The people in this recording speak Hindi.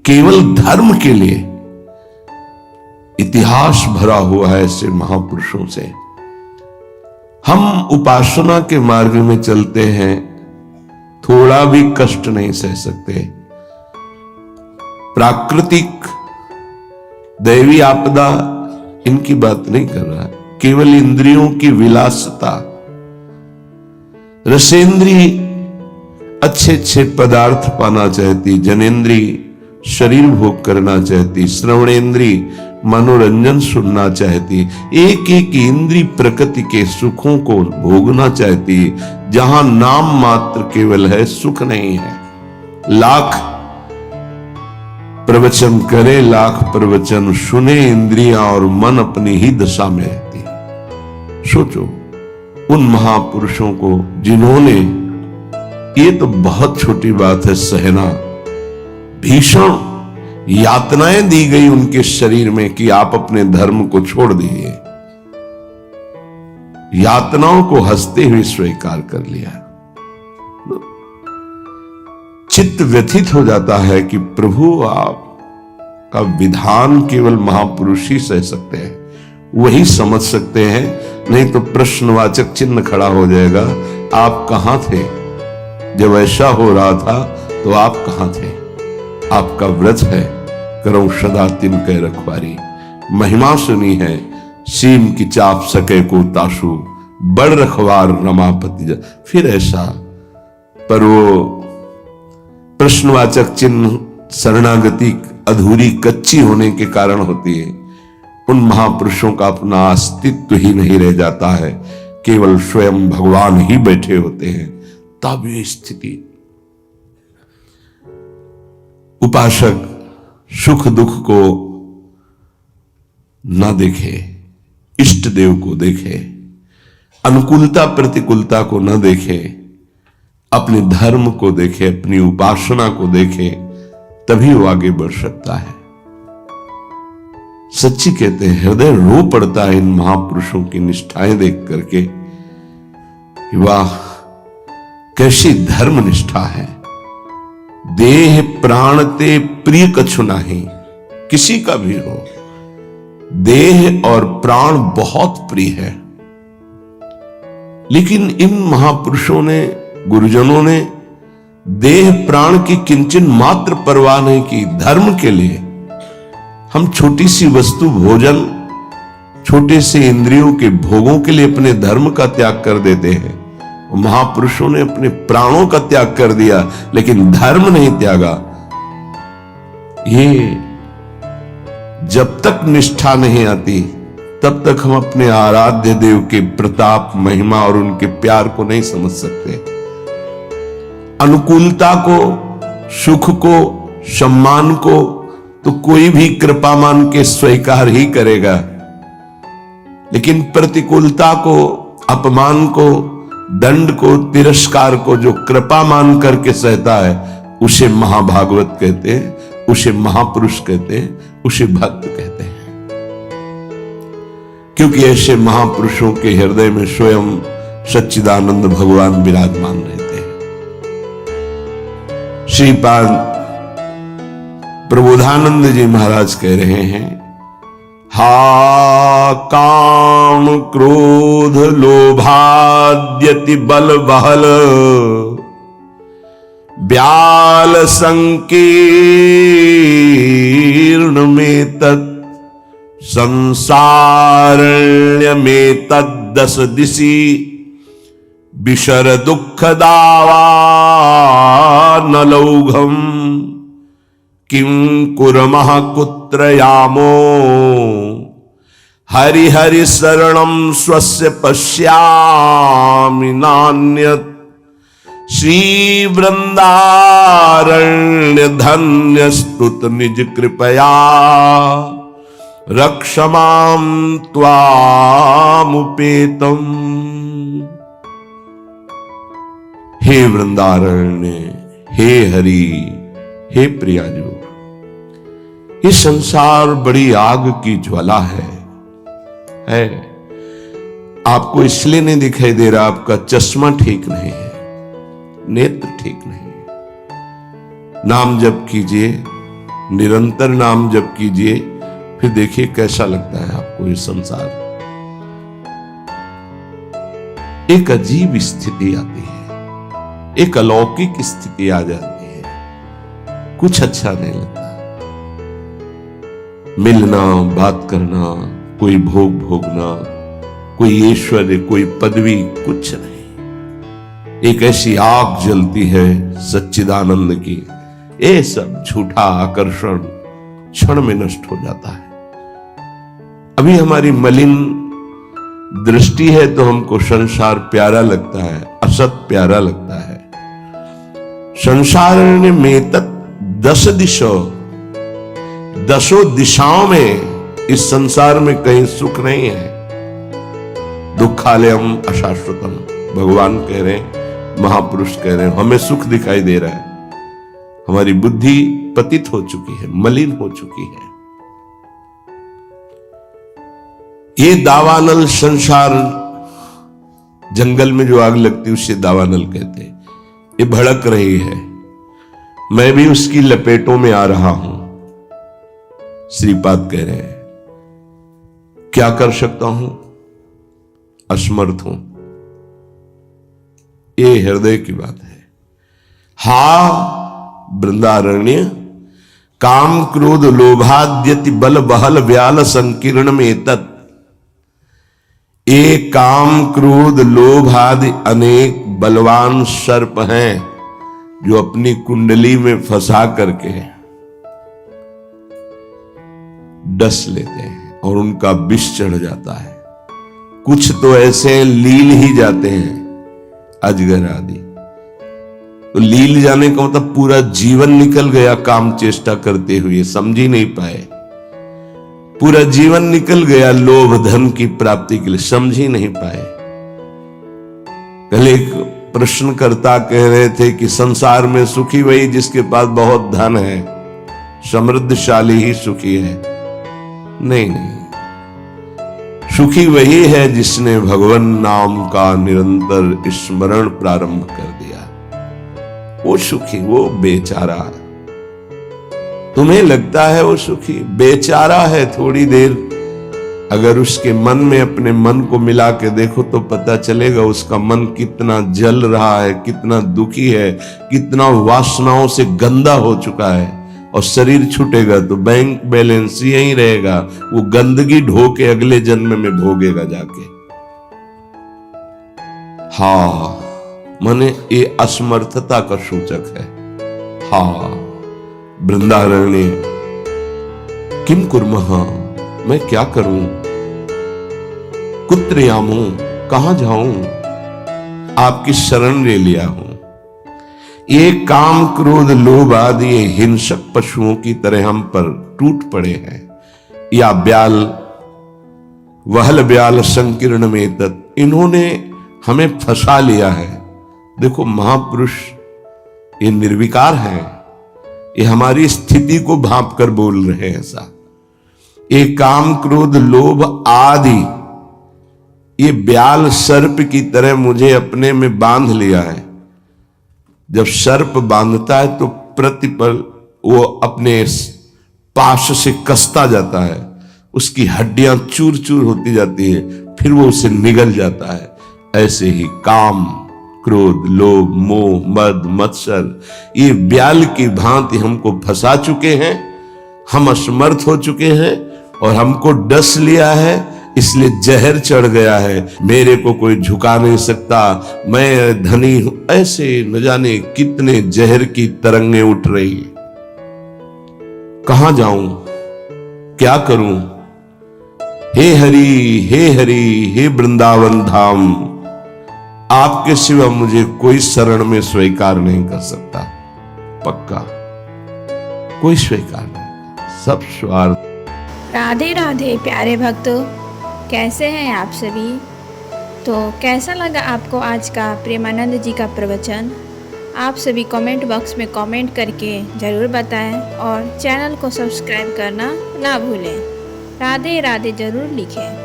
केवल धर्म के लिए इतिहास भरा हुआ है ऐसे महापुरुषों से। हम उपासना के मार्ग में चलते हैं, थोड़ा भी कष्ट नहीं सह सकते। प्राकृतिक दैवी आपदा इनकी बात नहीं कर रहा, केवल इंद्रियों की विलासता, रसेंद्री अच्छे अच्छे पदार्थ पाना चाहती, जनेन्द्री शरीर भोग करना चाहती, श्रवणेन्द्री मनोरंजन सुनना चाहती, एक एक इंद्री प्रकृति के सुखों को भोगना चाहती, जहां नाम मात्र केवल है, सुख नहीं है। लाख प्रवचन करे, लाख प्रवचन सुने, इंद्रियां और मन अपनी ही दशा में रहती। सोचो उन महापुरुषों को जिन्होंने, ये तो बहुत छोटी बात है सहना, भीषण यातनाएं दी गई उनके शरीर में कि आप अपने धर्म को छोड़ दीजिए, यातनाओं को हंसते हुए स्वीकार कर लिया। चित्त व्यथित हो जाता है कि प्रभु आपका विधान केवल महापुरुष ही सह सकते हैं, वही समझ सकते हैं, नहीं तो प्रश्नवाचक चिन्ह खड़ा हो जाएगा। आप कहां थे जब ऐसा हो रहा था, तो आप कहां थे? आपका व्रत है, करो सदा तिनके रखवारी, महिमा सुनी है, सीम की चाप सके को ताशु, बड़ रखवार रमापति। फिर ऐसा, पर वो प्रश्नवाचक चिन्ह शरणागति अधूरी कच्ची होने के कारण होती है। उन महापुरुषों का अपना अस्तित्व ही नहीं रह जाता है, केवल स्वयं भगवान ही बैठे होते हैं। तब ये स्थिति, उपासक सुख दुख को न देखे, इष्ट देव को देखे, अनुकूलता प्रतिकूलता को न देखे, अपने धर्म को देखे, अपनी उपासना को देखे, तभी वो आगे बढ़ सकता है। सच्ची कहते हैं, हृदय रो पड़ता है इन महापुरुषों की निष्ठाएं देख करके। वाह, कैसी धर्म निष्ठा है। देह प्राण ते प्रिय कछु नाही, किसी का भी हो, देह और प्राण बहुत प्रिय है। लेकिन इन महापुरुषों ने, गुरुजनों ने देह प्राण की किंचन मात्र परवाह नहीं की। धर्म के लिए हम छोटी सी वस्तु भोजन, छोटे से इंद्रियों के भोगों के लिए अपने धर्म का त्याग कर देते हैं। महापुरुषों ने अपने प्राणों का त्याग कर दिया, लेकिन धर्म नहीं त्यागा। ये जब तक निष्ठा नहीं आती, तब तक हम अपने आराध्य देव के प्रताप, महिमा और उनके प्यार को नहीं समझ सकते। अनुकूलता को, सुख को, सम्मान को तो कोई भी कृपा मान के स्वीकार ही करेगा, लेकिन प्रतिकूलता को, अपमान को, दंड को, तिरस्कार को जो कृपा मान करके सहता है, उसे महाभागवत कहते हैं, उसे महापुरुष कहते हैं, उसे भक्त कहते हैं। क्योंकि ऐसे महापुरुषों के हृदय में स्वयं सच्चिदानंद भगवान विराजमान रहते हैं। श्रीपाद प्रबोधानंद जी महाराज कह रहे हैं, हा काम क्रोध लोभाद्यति बल बहल, ब्याल संकीर्ण में तत्, संसारण्य में तद्दस दिशि, विशर दुख दावा न लौघम, किं कुर्मः कुत्र यामो, हरि हरि शरणं स्वस्य पश्यामि नान्यत्, श्री वृंदारण्य धन्य स्तुत निज कृपया, रक्षमां त्वामुपेतम्। हे वृंदारण्य, हे हरि, हे प्रियाजू, ये संसार बड़ी आग की ज्वाला है। आपको इसलिए नहीं दिखाई दे रहा, आपका चश्मा ठीक नहीं है, नेत्र ठीक नहीं है। नाम जप कीजिए, निरंतर नाम जप कीजिए, फिर देखिए कैसा लगता है आपको ये संसार। एक अजीब स्थिति आती है, एक अलौकिक स्थिति आ जाती है, कुछ अच्छा नहीं लगता। मिलना, बात करना, कोई भोग भोगना, कोई ऐश्वर्य, कोई पदवी, कुछ नहीं। एक ऐसी आग जलती है सच्चिदानंद की, ये सब झूठा आकर्षण क्षण में नष्ट हो जाता है। अभी हमारी मलिन दृष्टि है तो हमको संसार प्यारा लगता है, असत प्यारा लगता है। संसार में तत् 10 दिशो, 10 दिशाओं में इस संसार में कहीं सुख नहीं है। दुखालयम अशाश्वतम, भगवान कह रहे हैं, महापुरुष कह रहे हैं, हमें सुख दिखाई दे रहा है। हमारी बुद्धि पतित हो चुकी है, मलिन हो चुकी है। ये दावानल संसार, जंगल में जो आग लगती है उसे दावानल कहते हैं। ये भड़क रही है, मैं भी उसकी लपेटों में आ रहा हूं। श्रीपाद कह रहे हैं, क्या कर सकता हूं, असमर्थ हूं। ये हृदय की बात है। हा वृंदारण्य काम क्रोध लोभाद्यति बल बहल व्याल संकीर्ण में तत्। ये काम क्रोध लोभ आदि अनेक बलवान सर्प हैं जो अपनी कुंडली में फंसा करके डस लेते हैं और उनका विष चढ़ जाता है। कुछ तो ऐसे लील ही जाते हैं, अजगर आदि। तो लील जाने का मतलब पूरा जीवन निकल गया काम चेष्टा करते हुए, समझ ही नहीं पाए। पूरा जीवन निकल गया लोभ धन की प्राप्ति के लिए, समझ ही नहीं पाए। कल एक प्रश्नकर्ता कह रहे थे कि संसार में सुखी वही जिसके पास बहुत धन है, समृद्धशाली ही सुखी है। नहीं नहीं, सुखी वही है जिसने भगवान नाम का निरंतर स्मरण प्रारंभ कर दिया। वो सुखी, वो बेचारा। तुम्हें लगता है वो सुखी, बेचारा है। थोड़ी देर अगर उसके मन में अपने मन को मिला के देखो तो पता चलेगा उसका मन कितना जल रहा है, कितना दुखी है, कितना वासनाओं से गंदा हो चुका है। और शरीर छूटेगा तो बैंक बैलेंस यही रहेगा, वो गंदगी ढो के अगले जन्म में भोगेगा जाके। हाँ, माने ये असमर्थता का सूचक है। हाँ वृंदारण्य किम कुर्मः, मैं क्या करूं, कुत्र यामो, कहां जाऊं, आपकी शरण ले लिया हूं। ये काम क्रोध लोभ आदि हिंसक पशुओं की तरह हम पर टूट पड़े हैं, या ब्याल वहल ब्याल संकीर्ण में तत्, इन्होंने हमें फंसा लिया है। देखो महापुरुष ये निर्विकार हैं, ये हमारी स्थिति को भांप कर बोल रहे हैं ऐसा। ये काम क्रोध लोभ आदि ये ब्याल सर्प की तरह मुझे अपने में बांध लिया है। जब सर्प बांधता है तो प्रतिपल वो अपने पाश से कसता जाता है, उसकी हड्डियां चूर चूर होती जाती है, फिर वो उसे निगल जाता है। ऐसे ही काम क्रोध लोभ मोह मद मत्सर ये ब्याल की भांति हमको फंसा चुके हैं। हम असमर्थ हो चुके हैं और हमको डस लिया है, इसलिए जहर चढ़ गया है। मेरे को कोई झुका नहीं सकता, मैं धनी हूं, ऐसे न जाने कितने जहर की तरंगें उठ रही। कहां जाऊं, क्या करूं। हे हरि हे वृंदावन धाम, आपके सिवा मुझे कोई शरण में स्वीकार नहीं कर सकता। पक्का कोई स्वीकार नहीं, सब स्वार्थ। राधे राधे प्यारे भक्तों, कैसे हैं आप सभी। तो कैसा लगा आपको आज का प्रेमानंद जी का प्रवचन। आप सभी कमेंट बॉक्स में कमेंट करके ज़रूर बताएं और चैनल को सब्सक्राइब करना ना भूलें। राधे राधे ज़रूर लिखें।